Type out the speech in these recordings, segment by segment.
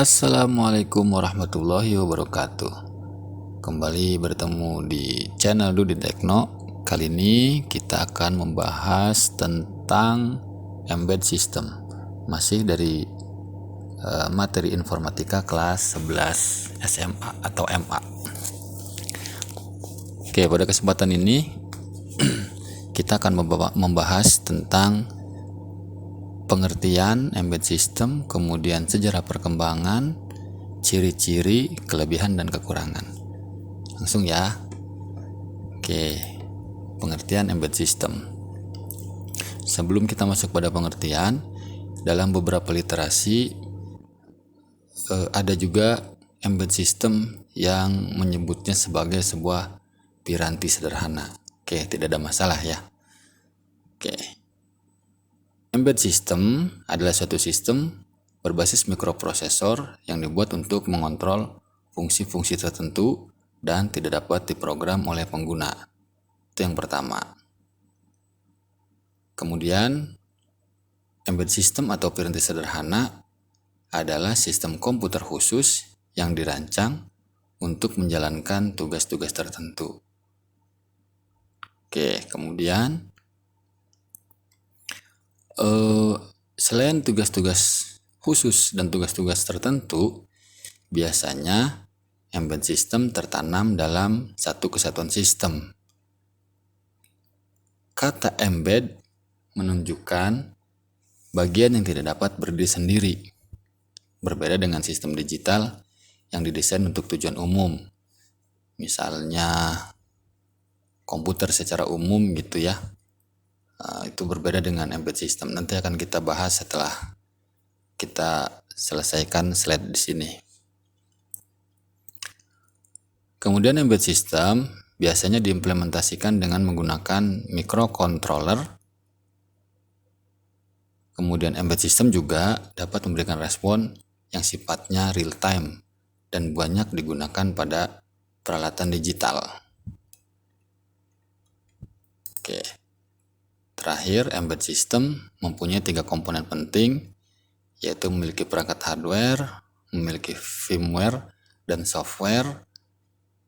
Assalamualaikum warahmatullahi wabarakatuh. Kembali bertemu di channel Dudi Tekno. Kali ini kita akan membahas tentang Embed System. Masih dari materi informatika kelas 11 SMA atau MA. Oke, pada kesempatan ini kita akan membahas tentang pengertian Embed System, kemudian sejarah perkembangan, ciri-ciri, kelebihan dan kekurangan. Langsung ya. Oke, pengertian Embed System. Sebelum kita masuk pada pengertian, dalam beberapa literasi ada juga Embed System yang menyebutnya sebagai sebuah piranti sederhana. Oke, tidak ada masalah ya. Oke. Embed System adalah suatu sistem berbasis mikroprosesor yang dibuat untuk mengontrol fungsi-fungsi tertentu dan tidak dapat diprogram oleh pengguna. Itu yang pertama. Kemudian, Embed System atau piranti sederhana adalah sistem komputer khusus yang dirancang untuk menjalankan tugas-tugas tertentu. Oke, kemudian selain tugas-tugas khusus dan tugas-tugas tertentu, biasanya Embed System tertanam dalam satu kesatuan sistem. Kata embed menunjukkan bagian yang tidak dapat berdiri sendiri, berbeda dengan sistem digital yang didesain untuk tujuan umum. Misalnya komputer secara umum gitu ya. Itu berbeda dengan Embed System. Nanti akan kita bahas setelah kita selesaikan slide di sini. Kemudian Embed System biasanya diimplementasikan dengan menggunakan microcontroller. Kemudian Embed System juga dapat memberikan respon yang sifatnya real time dan banyak digunakan pada peralatan digital. Oke. Terakhir, Embed System mempunyai 3 komponen penting, yaitu memiliki perangkat hardware, memiliki firmware dan software,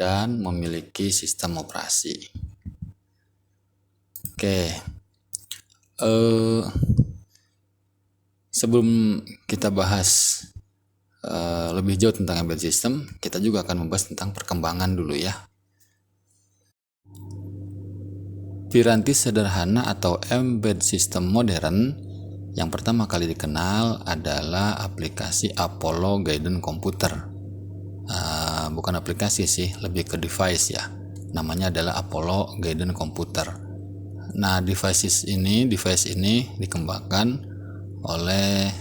dan memiliki sistem operasi. Oke. Sebelum kita bahas lebih jauh tentang Embed System, kita juga akan membahas tentang perkembangan dulu ya. Piranti sederhana atau Embed System modern yang pertama kali dikenal adalah aplikasi Apollo Guidance Computer. Bukan aplikasi sih, lebih ke device ya. Namanya adalah Apollo Guidance Computer. Nah, device ini dikembangkan oleh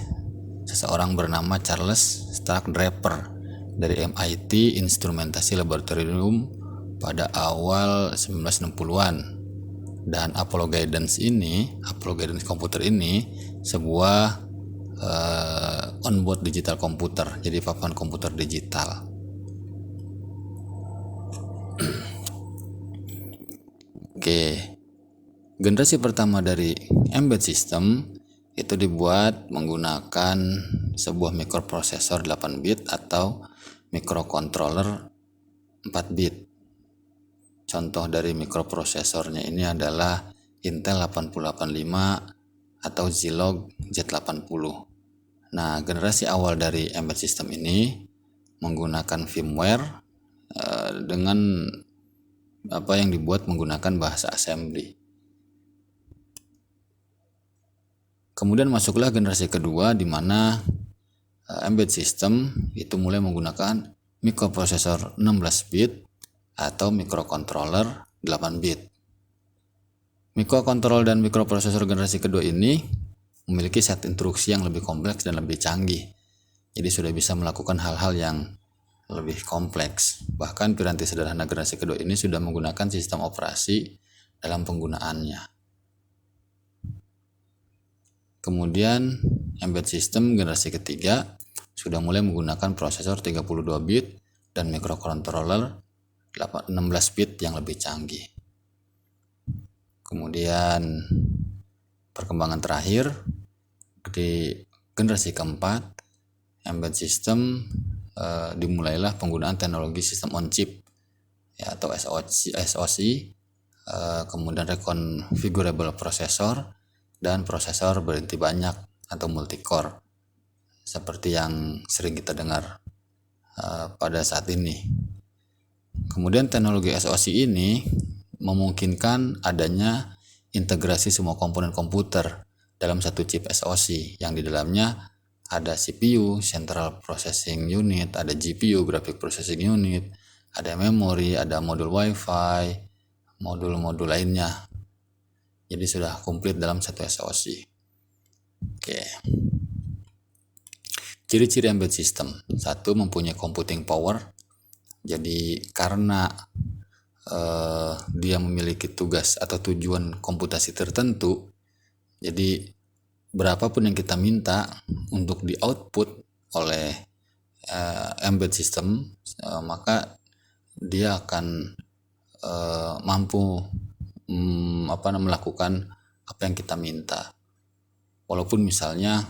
seseorang bernama Charles Stark Draper dari MIT Instrumentasi Laboratorium pada awal 1960-an. Dan Apollo Guidance Computer ini sebuah onboard digital komputer, jadi papan komputer digital. Oke, generasi pertama dari Embed System itu dibuat menggunakan sebuah mikroprosesor 8 bit atau microcontroller 4 bit. Contoh dari mikroprosesornya ini adalah Intel 8085 atau Zilog Z80. Nah, generasi awal dari Embed System ini menggunakan firmware dengan apa yang dibuat menggunakan bahasa assembly. Kemudian masuklah generasi kedua di mana Embed System itu mulai menggunakan mikroprosesor 16 bit atau microcontroller 8 bit. Mikrokontrol dan mikroprosesor generasi kedua ini memiliki set instruksi yang lebih kompleks dan lebih canggih. Jadi sudah bisa melakukan hal-hal yang lebih kompleks. Bahkan piranti sederhana generasi kedua ini sudah menggunakan sistem operasi dalam penggunaannya. Kemudian Embed System generasi ketiga sudah mulai menggunakan prosesor 32 bit dan microcontroller 16 bit yang lebih canggih. Kemudian perkembangan terakhir di generasi keempat embedded system dimulailah penggunaan teknologi sistem on chip ya, atau SoC, kemudian reconfigurable processor dan prosesor berinti banyak atau multicore seperti yang sering kita dengar pada saat ini. Kemudian teknologi SoC ini memungkinkan adanya integrasi semua komponen komputer dalam satu chip SoC yang di dalamnya ada CPU, Central Processing Unit, ada GPU, Graphic Processing Unit, ada memori, ada modul WiFi, modul-modul lainnya. Jadi sudah komplit dalam satu SoC. Oke. Ciri-ciri embedded system. Satu, mempunyai computing power. Jadi karena dia memiliki tugas atau tujuan komputasi tertentu, jadi berapapun yang kita minta untuk di output oleh embedded system, maka dia akan mampu melakukan apa yang kita minta, walaupun misalnya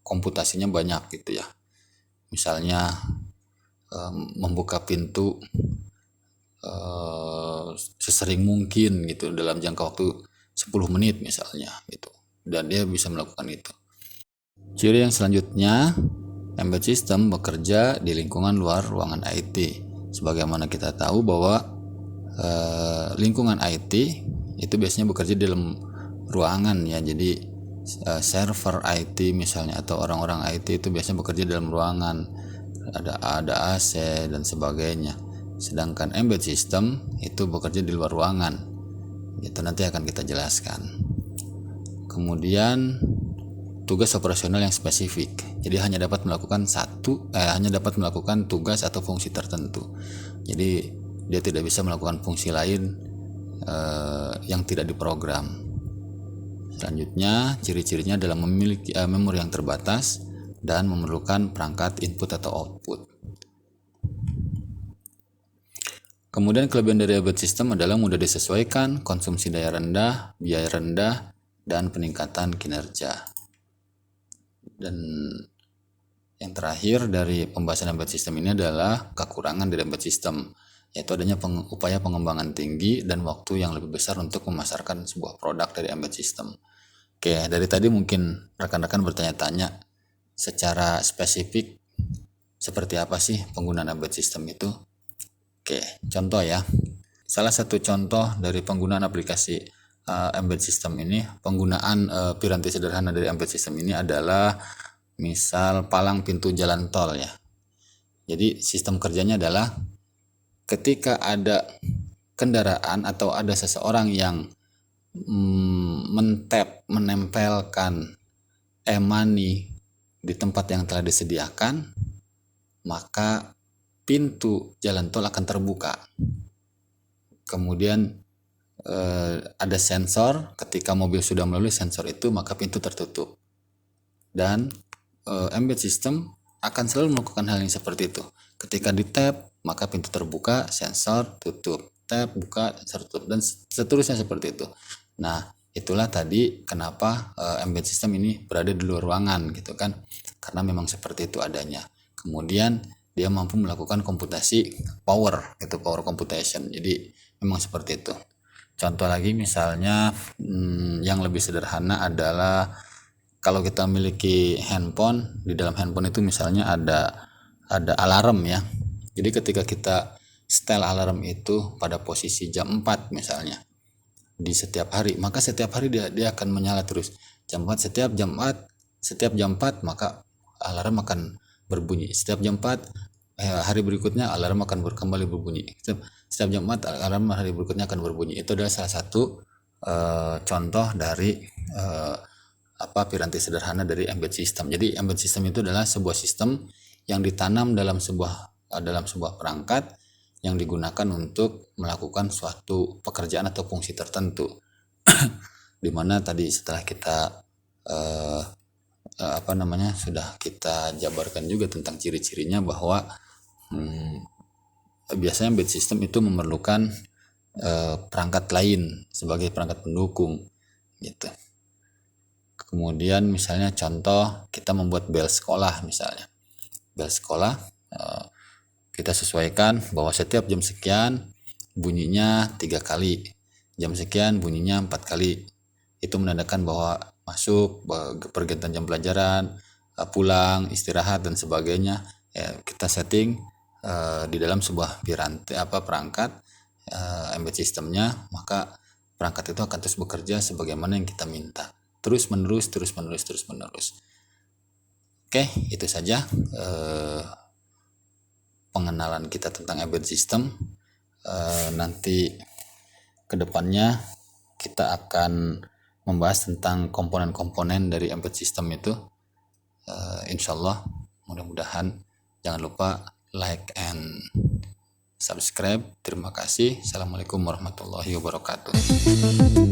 komputasinya banyak gitu ya. Misalnya membuka pintu sesering mungkin gitu dalam jangka waktu 10 menit misalnya gitu, dan dia bisa melakukan itu. Ciri yang selanjutnya, embedded system bekerja di lingkungan luar ruangan IT. Sebagaimana kita tahu bahwa lingkungan IT itu biasanya bekerja di dalam ruangan ya. Jadi server IT misalnya atau orang-orang IT itu biasanya bekerja di dalam ruangan, ada AC dan sebagainya. Sedangkan embedded system itu bekerja di luar ruangan. Itu nanti akan kita jelaskan. Kemudian tugas operasional yang spesifik. Jadi hanya dapat melakukan tugas atau fungsi tertentu. Jadi dia tidak bisa melakukan fungsi lain yang tidak diprogram. Selanjutnya, ciri-cirinya adalah memiliki memori yang terbatas dan memerlukan perangkat input atau output. Kemudian kelebihan dari embedded system adalah mudah disesuaikan, konsumsi daya rendah, biaya rendah, dan peningkatan kinerja. Dan yang terakhir dari pembahasan embedded system ini adalah kekurangan dari embedded system, yaitu adanya upaya pengembangan tinggi dan waktu yang lebih besar untuk memasarkan sebuah produk dari embedded system. Oke, dari tadi mungkin rekan-rekan bertanya-tanya secara spesifik seperti apa sih penggunaan embedded system itu. Oke, contoh ya. Salah satu contoh dari penggunaan aplikasi embedded system ini, penggunaan piranti sederhana dari embedded system ini adalah misal palang pintu jalan tol ya. Jadi sistem kerjanya adalah ketika ada kendaraan atau ada seseorang yang menempelkan e-money di tempat yang telah disediakan, maka pintu jalan tol akan terbuka. Kemudian ada sensor, ketika mobil sudah melalui sensor itu maka pintu tertutup. Dan embedded system akan selalu melakukan hal yang seperti itu. Ketika di tap maka pintu terbuka, sensor tutup, tap buka, sensor tutup, dan seterusnya seperti itu. Nah, itulah tadi kenapa embedded system ini berada di luar ruangan gitu kan, karena memang seperti itu adanya. Kemudian dia mampu melakukan komputasi power, itu power computation. Jadi memang seperti itu. Contoh lagi misalnya yang lebih sederhana adalah kalau kita memiliki handphone, di dalam handphone itu misalnya ada alarm ya. Jadi ketika kita setel alarm itu pada posisi jam 4 misalnya di setiap hari, maka setiap hari dia akan menyala terus. Jam 4, setiap jam 4 maka alarm akan berbunyi. Setiap jam 4 hari berikutnya alarm akan kembali berbunyi. Setiap jam 4 alarm hari berikutnya akan berbunyi. Itu adalah salah satu contoh dari piranti sederhana dari embedded system. Jadi embedded system itu adalah sebuah sistem yang ditanam dalam sebuah perangkat yang digunakan untuk melakukan suatu pekerjaan atau fungsi tertentu. Dimana tadi setelah kita sudah kita jabarkan juga tentang ciri-cirinya bahwa biasanya embedded system itu memerlukan perangkat lain sebagai perangkat pendukung gitu. Kemudian misalnya contoh kita membuat bel sekolah misalnya. bel sekolah, kita sesuaikan bahwa setiap jam sekian bunyinya 3 kali, jam sekian bunyinya 4 kali. Itu menandakan bahwa masuk, pergantian jam pelajaran, pulang, istirahat dan sebagainya. Kita setting di dalam sebuah perangkat embedded sistemnya, maka perangkat itu akan terus bekerja sebagaimana yang kita minta, terus menerus. Oke, itu saja pengenalan kita tentang embedded system. Nanti kedepannya kita akan membahas tentang komponen-komponen dari embedded system itu. Insyaallah, mudah-mudahan. Jangan lupa like and subscribe. Terima kasih. Assalamualaikum warahmatullahi wabarakatuh.